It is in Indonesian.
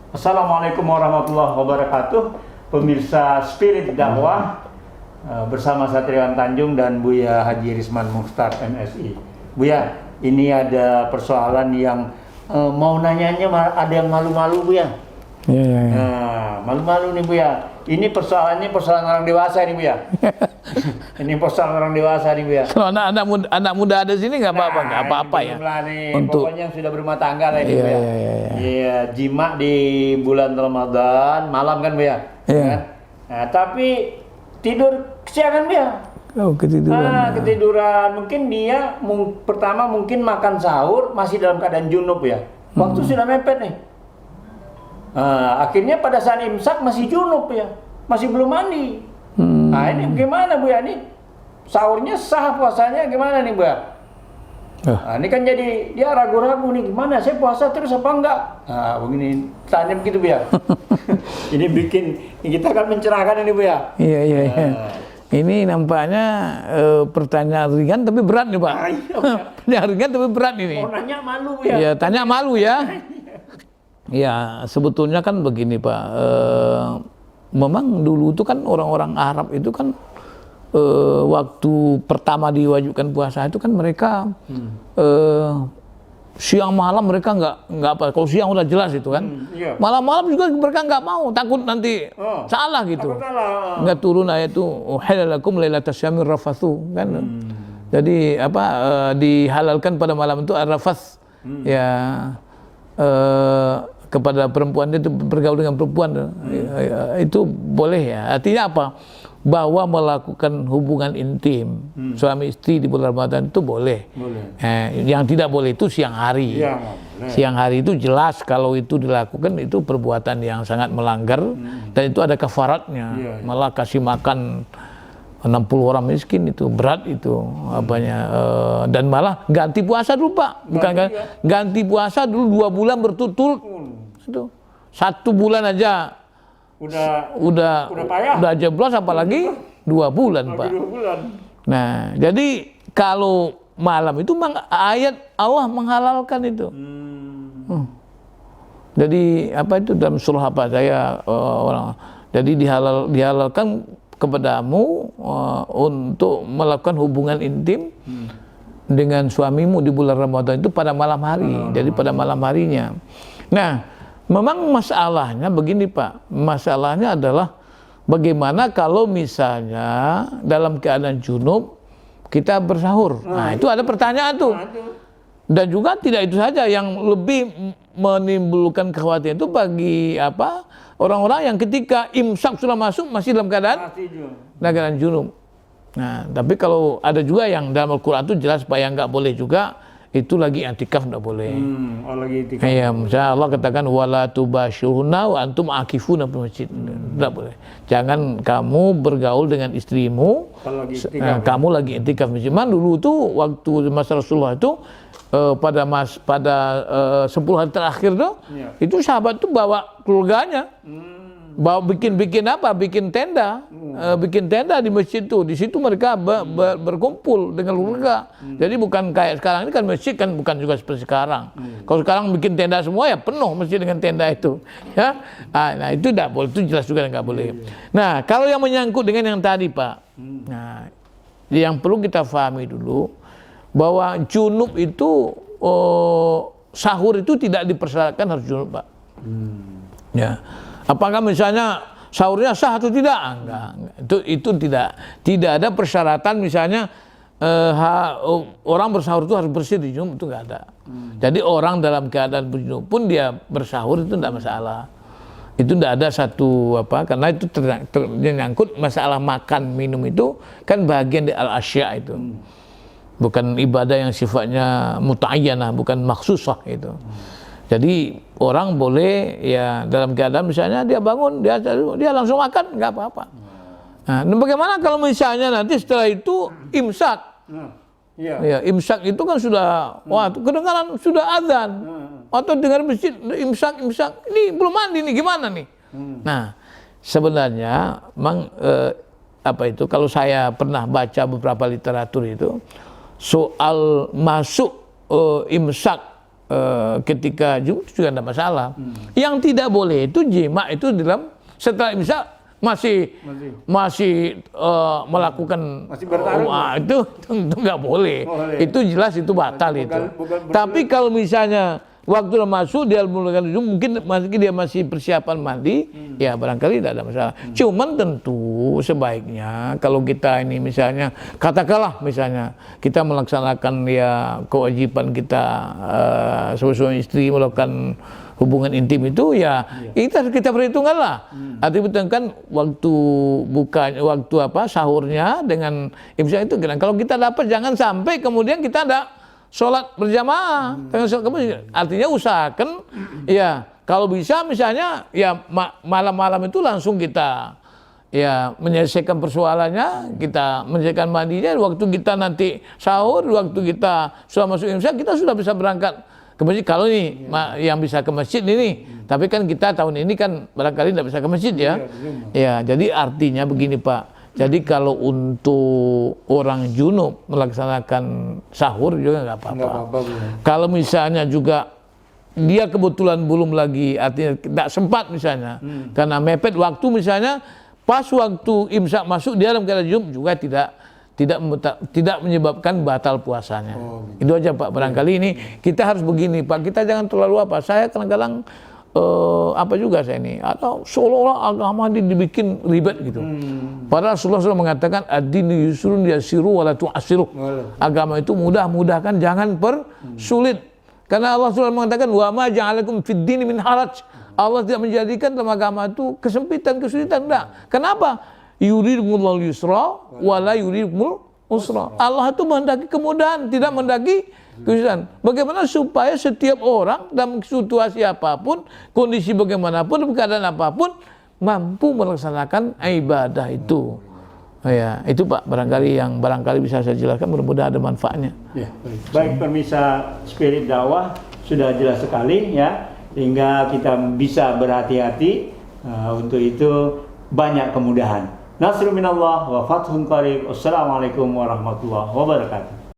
Assalamualaikum warahmatullahi wabarakatuh. Pemirsa Spirit Dakwah bersama Satriwan Tanjung dan Buya Haji Risman Mukhtar MSI. Buya, ini ada persoalan yang mau nanyanya ada yang malu-malu Buya. Iya. Nah, malu-malu nih Buya. Ini persoalannya persoalan orang dewasa nih Buya. Ini persoalan orang dewasa nih Buya. Kalau anak muda ada sini nggak apa-apa, nggak apa-apa ya. Pokoknya yang sudah berumah tangga lah ini Iya, Buya. iya. Iya, jima di bulan Ramadan malam kan Buya. Iya. Kan? Nah, tapi tidur kesiangan Buya. Oh, ketiduran. Ketiduran. Mungkin dia pertama mungkin makan sahur masih dalam keadaan junub ya. Waktu sudah mepet nih. Akhirnya pada saat imsak masih junub ya, masih belum mandi. Nah ini gimana Bu ya, ini sahurnya sah, puasanya gimana nih Bu ya? Nah, ini kan jadi dia ragu-ragu nih, gimana saya puasa terus apa enggak? Nah begini, tanya begitu Bu ya. Ini bikin kita akan mencerahkan ini Bu ya. Iya. Ini nampaknya pertanyaan ringan tapi berat nih Pak. Pertanyaan ringan tapi berat ini. Mau nanya malu Bu ya? Iya, tanya malu ya. Ya, sebetulnya kan begini Pak, memang dulu itu kan orang-orang Arab itu kan waktu pertama diwajibkan puasa itu kan mereka siang malam mereka nggak apa, kalau siang udah jelas itu kan, malam-malam juga mereka nggak mau, takut nanti salah gitu, nggak turun ayat itu halalakum lailatas syamir rafathu kan, jadi apa dihalalkan pada malam itu ar-rafath ya. Kepada perempuan itu bergaul dengan perempuan itu boleh ya. Artinya apa? Bahwa melakukan hubungan intim suami istri di bulan Ramadan itu boleh. Yang tidak boleh itu siang hari. Siang hari itu jelas kalau itu dilakukan itu perbuatan yang sangat melanggar dan itu ada kafaratnya. Malah kasih makan 60 orang miskin itu berat itu apanya dan malah ganti puasa dulu Pak, bukan ganti puasa dulu 2 bulan berturut-turut itu 1 bulan aja udah jeblos apalagi 2 bulan Pak. 2 bulan. Nah jadi kalau malam itu ayat Allah menghalalkan itu. Jadi apa itu dalam surah apa saya orang jadi dihalalkan kepadamu untuk melakukan hubungan intim dengan suamimu di bulan Ramadan itu pada malam hari. Jadi pada malam harinya. Nah, memang masalahnya begini Pak. Masalahnya adalah bagaimana kalau misalnya dalam keadaan junub kita bersahur. Nah, itu ada pertanyaan tuh. Dan juga tidak itu saja yang lebih menimbulkan kekhawatiran itu bagi apa? Orang-orang yang ketika imsak sudah masuk masih dalam keadaan junub. Nah, tapi kalau ada juga yang dalam Al-Quran itu jelas Pak yang nggak boleh juga itu lagi i'tikaf nggak boleh. Lagi i'tikaf. Ya, misalnya Allah katakan wala tubashiruna wa antum akifuna fil masjid. Nggak boleh. Jangan kamu bergaul dengan istrimu kamu lagi i'tikaf masjid. Dulu tuh waktu masa Rasulullah itu pada 10 hari terakhir tuh itu sahabat tuh bawa keluarganya bawa bikin apa bikin tenda di masjid tuh, di situ mereka berkumpul dengan keluarga. Jadi bukan kayak sekarang ini kan masjid kan bukan juga seperti sekarang. Kalau sekarang bikin tenda semua ya penuh masjid dengan tenda itu ya. Nah itu tidak boleh, itu jelas juga nggak boleh. Nah kalau yang menyangkut dengan yang tadi Pak, nah yang perlu kita pahami dulu bahwa junub itu sahur itu tidak dipersyaratkan harus junub Pak. Ya, apakah misalnya sahurnya sah atau tidak? Enggak. Itu tidak ada persyaratan misalnya orang bersahur itu harus bersih di junub, itu enggak ada. Jadi orang dalam keadaan berjunub pun dia bersahur itu tidak masalah. Itu tidak ada satu apa, karena itu menyangkut masalah makan minum itu kan bagian dari al-asya itu. Bukan ibadah yang sifatnya muta'ayyanah, bukan maksusah itu. Jadi orang boleh ya dalam keadaan misalnya dia bangun, dia langsung makan, nggak apa-apa. Nah, bagaimana kalau misalnya nanti setelah itu imsak? Ya, imsak itu kan sudah, kedengaran sudah azan. Atau dengar masjid imsak, ini belum mandi nih, gimana nih? Nah, sebenarnya memang apa itu, kalau saya pernah baca beberapa literatur itu, soal masuk imsak ketika junub juga tidak masalah. Yang tidak boleh itu jima itu dalam setelah imsak masih melakukan itu nggak boleh. Itu jelas itu batal itu. Tapi kalau misalnya waktu masuk dia melakukan mungkin dia masih persiapan mandi, ya barangkali tidak ada masalah. Cuman tentu sebaiknya kalau kita ini misalnya katakanlah misalnya kita melaksanakan ya kewajiban kita suami istri melakukan hubungan intim itu ya kita perhitungkan lah. Artinya kan waktu sahurnya dengan imsak itu kalau kita dapat jangan sampai kemudian kita ada sholat berjamaah. Artinya usahakan ya kalau bisa misalnya ya malam-malam itu langsung kita ya menyelesaikan persoalannya, kita menyelesaikan mandinya, waktu kita nanti sahur, waktu kita sudah masuk imsak kita sudah bisa berangkat ke masjid. Kalau ini yang bisa ke masjid ini, tapi kan kita tahun ini kan barangkali tidak bisa ke masjid ya. Ya, jadi artinya begini Pak. Jadi kalau untuk orang junub melaksanakan sahur juga nggak apa-apa. Kalau misalnya juga dia kebetulan belum lagi artinya tidak sempat misalnya karena mepet waktu misalnya pas waktu imsak masuk dia dalam keadaan junub juga tidak menyebabkan batal puasanya. Itu aja Pak. Barangkali ini kita harus begini Pak. Kita jangan terlalu Saya kadang-kadang juga saya ini atau seolah-olah agama dibikin ribet gitu. Padahal Rasulullah SAW mengatakan ad-dinu yusrun yasiru wa la tu'assiru. Agama itu mudah, mudahkan, jangan persulit. Karena Allah SWT mengatakan wa ma ja'alakum fid dini min haraj. Allah tidak menjadikan dalam agama itu kesempitan, kesulitan, enggak. Kenapa? Yuridkumul yusra wa la yuridkumul usra. Allah itu menghendaki kemudahan, tidak menghendaki kesulitan. Bagaimana supaya setiap orang dalam situasi apapun, kondisi bagaimanapun, keadaan apapun mampu melaksanakan ibadah itu. Ya, itu Pak barangkali bisa saya jelaskan, mudah-mudahan ada manfaatnya. Ya, baik pemirsa Spirit Dakwah sudah jelas sekali ya, sehingga kita bisa berhati-hati untuk itu banyak kemudahan. Nasrul minallah wa fathun qarib. Wassalamualaikum warahmatullahi wabarakatuh.